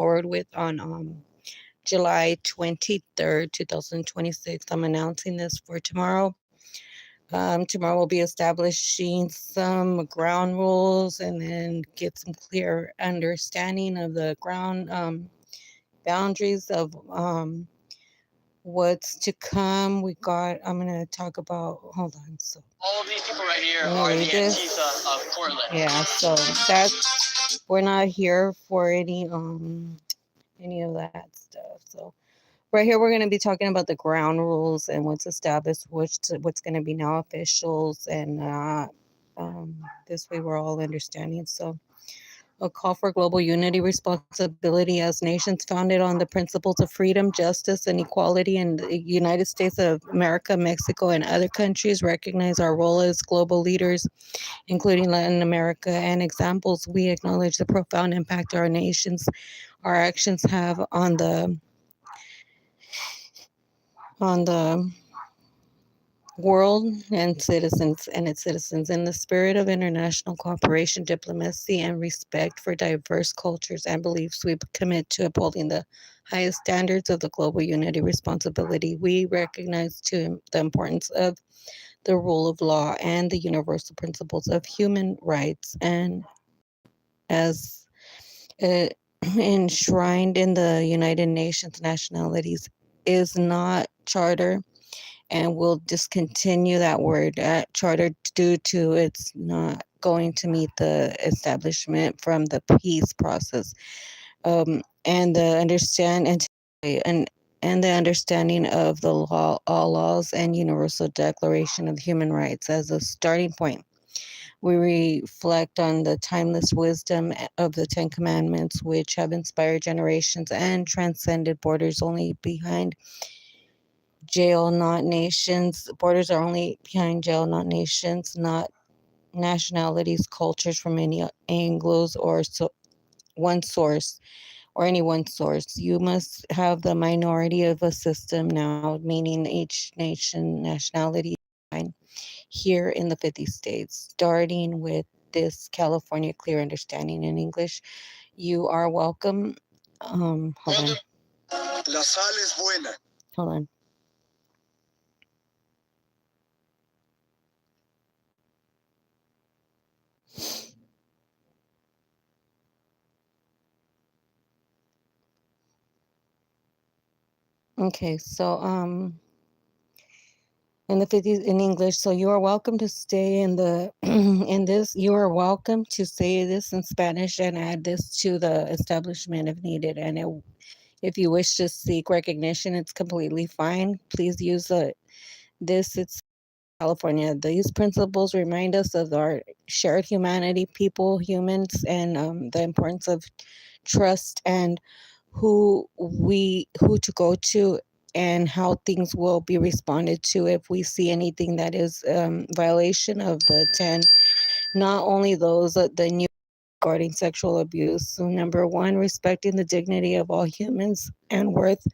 forward with on July 23rd, 2026. I'm announcing this for tomorrow. Tomorrow we'll be establishing some ground rules and then get some clear understanding of the ground boundaries of what's to come. I'm going to talk about, hold on. So all of these people right here are the Antifa of Portland. Yeah, so we're not here for any of that stuff. So right here, we're going to be talking about the ground rules and what's established, what's going to be now officials, and this way we're all understanding. So, a call for global unity, responsibility as nations founded on the principles of freedom, justice, and equality in the United States of America, Mexico, and other countries recognize our role as global leaders, including Latin America, and examples. We acknowledge the profound impact our actions have on the world and its citizens. In the spirit of international cooperation, diplomacy, and respect for diverse cultures and beliefs, we commit to upholding the highest standards of the global unity responsibility. We recognize the importance of the rule of law and the universal principles of human rights, and as uh, enshrined in the United Nations nationalities is not charter, and we'll discontinue that word charter due to it's not going to meet the establishment from the peace process, and the and the understanding of the law, all laws, and universal declaration of human rights as a starting point. We reflect on the timeless wisdom of the Ten Commandments, which have inspired generations and transcended borders only behind jail, not nations. Borders are only behind jail, not nations, not nationalities, cultures from any angles or one source or any one source. You must have the minority of a system now, meaning each nation, nationality here in the 50 states, starting with this California clear understanding in English. You are welcome. Hold on. La sal es buena. Hold on. Okay, so in the 50s in English. So you are welcome to stay in the in this. You are welcome to say this in Spanish and add this to the establishment if needed. And if you wish to seek recognition, it's completely fine. Please use this. It's California. These principles remind us of our shared humanity, humans, and the importance of trust and who to go to and how things will be responded to if we see anything that is violation of the 10, not only those the new regarding sexual abuse. So number one, respecting the dignity of all humans and worth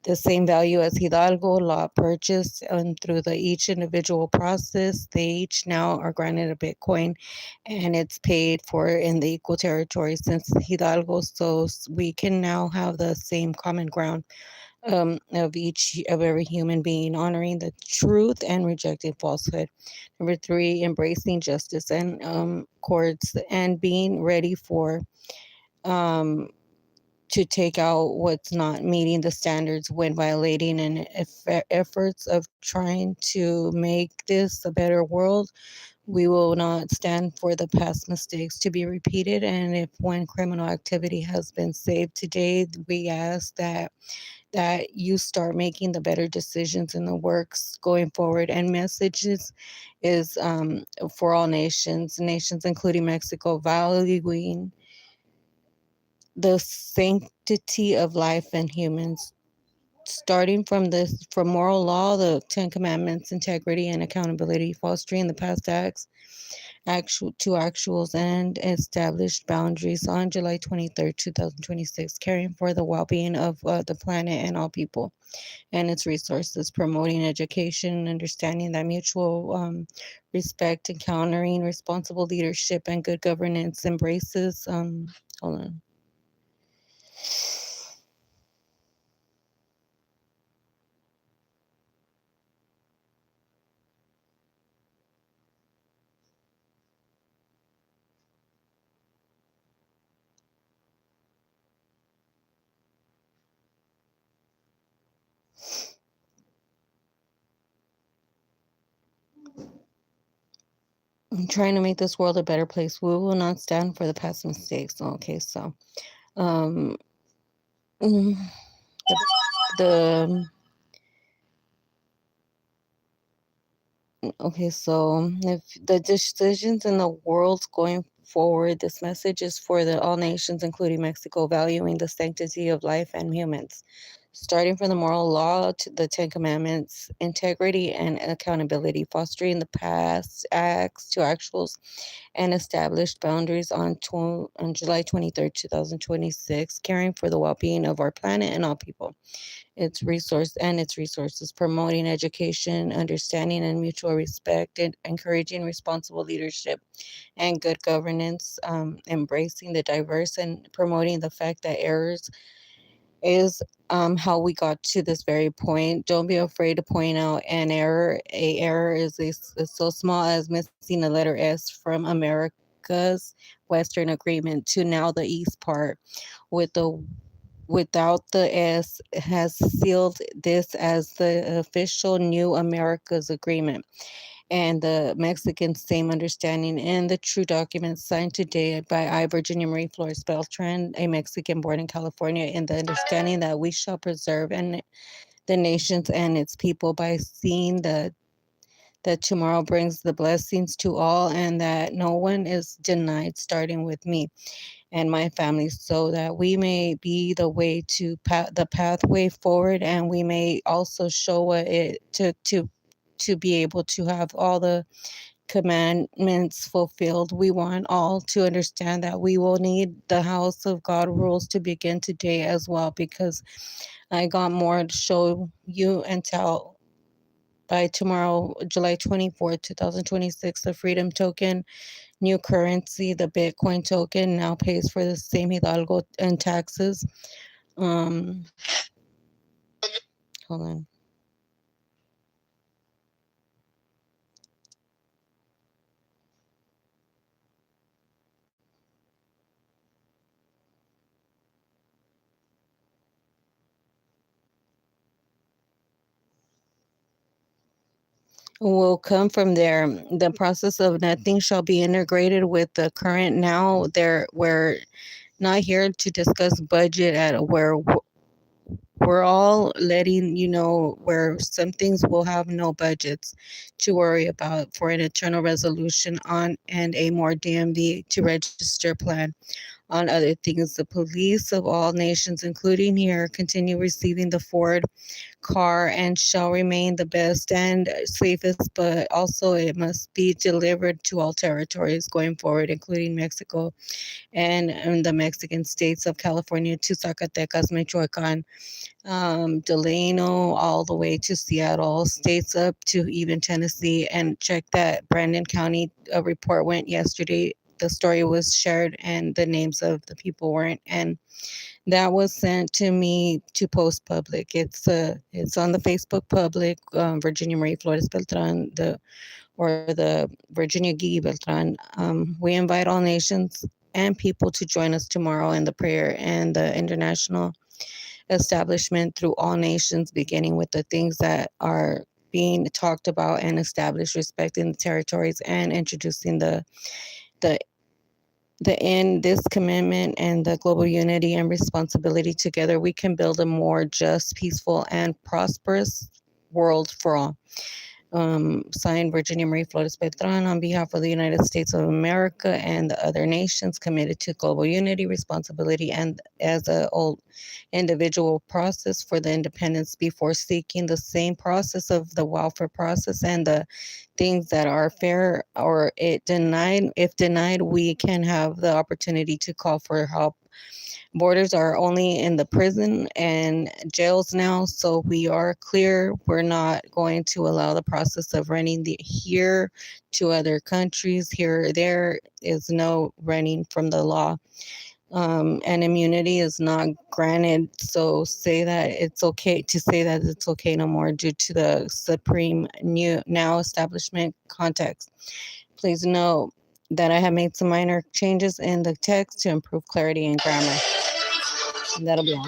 the same value as Hidalgo law purchased, and through each individual process, they each now are granted a Bitcoin, and it's paid for in the equal territory since Hidalgo. So we can now have the same common ground of every human being, honoring the truth and rejecting falsehood. Number three, embracing justice and courts and being ready for um, to take out what's not meeting the standards when violating and efforts of trying to make this a better world. We will not stand for the past mistakes to be repeated. And if one criminal activity has been saved today, we ask that you start making the better decisions in the works going forward. And messages is for all nations including Mexico, valuing the sanctity of life and humans, starting from moral law, the Ten Commandments, integrity and accountability, fostering the past acts, actuals and established boundaries on July 23rd, 2026, caring for the well-being of the planet and all people and its resources, promoting education and understanding that mutual respect, encountering responsible leadership and good governance, embraces hold on I'm trying to make this world a better place. We will not stand for the past mistakes. Okay, so um, mm, the okay, so if the decisions in the world going forward, this message is for the all nations, including Mexico, valuing the sanctity of life and humans, starting from the moral law to the Ten Commandments, integrity and accountability, fostering the past acts to actuals, and established boundaries on July 23rd, 2026, caring for the well-being of our planet and all people its resources, promoting education, understanding, and mutual respect, and encouraging responsible leadership and good governance, embracing the diverse and promoting the fact that errors is how we got to this very point. Don't be afraid to point out an error. A error is so small as missing a letter S from America's Western Agreement to now the East part with the without the S has sealed this as the official New America's Agreement and the Mexican same understanding and the true document signed today by I, Virginia Marie Flores Beltran, a Mexican born in California, in the understanding that we shall preserve and the nations and its people by seeing that tomorrow brings the blessings to all and that no one is denied, starting with me and my family, so that we may be the way to the pathway forward, and we may also show what it to be able to have all the commandments fulfilled. We want all to understand that we will need the house of God rules to begin today as well, because I got more to show you and tell by tomorrow, July 24th, 2026, the Freedom Token new currency, the Bitcoin token, now pays for the same Hidalgo and taxes. Um, Hold on. Will come from there. The process of nothing shall be integrated with the current now. There, we're not here to discuss budget at where we're all letting you know where some things will have no budgets to worry about for an eternal resolution on and a more DMV to register plan on other things. The police of all nations, including here, continue receiving the Ford car and shall remain the best and safest, but also it must be delivered to all territories going forward, including Mexico and the Mexican states of California to Zacatecas, Michoacan, Delano, all the way to Seattle, states up to even Tennessee. And check that Brandon County report went yesterday. The story was shared and the names of the people weren't. And that was sent to me to post public. It's on the Facebook public, Virginia Marie Flores Beltran, the Virginia Gigi Beltran. We invite all nations and people to join us tomorrow in the prayer and the international establishment through all nations, beginning with the things that are being talked about and established, respecting the territories and introducing the in this commitment and the global unity and responsibility together, we can build a more just, peaceful, and prosperous world for all. Signed, Virginia Marie Flores Beltran, on behalf of the United States of America and the other nations committed to global unity, responsibility, and as a old individual process for the independence before seeking the same process of the welfare process and the things that are fair or it denied. If denied, we can have the opportunity to call for help. Borders are only in the prison and jails now, so we are clear. We're not going to allow the process of running the here to other countries. Here, there is no running from the law. and immunity is not granted. So say that it's okay to say that it's okay no more due to the supreme new now establishment context. Please note that I have made some minor changes in the text to improve clarity and grammar. And that'll be all.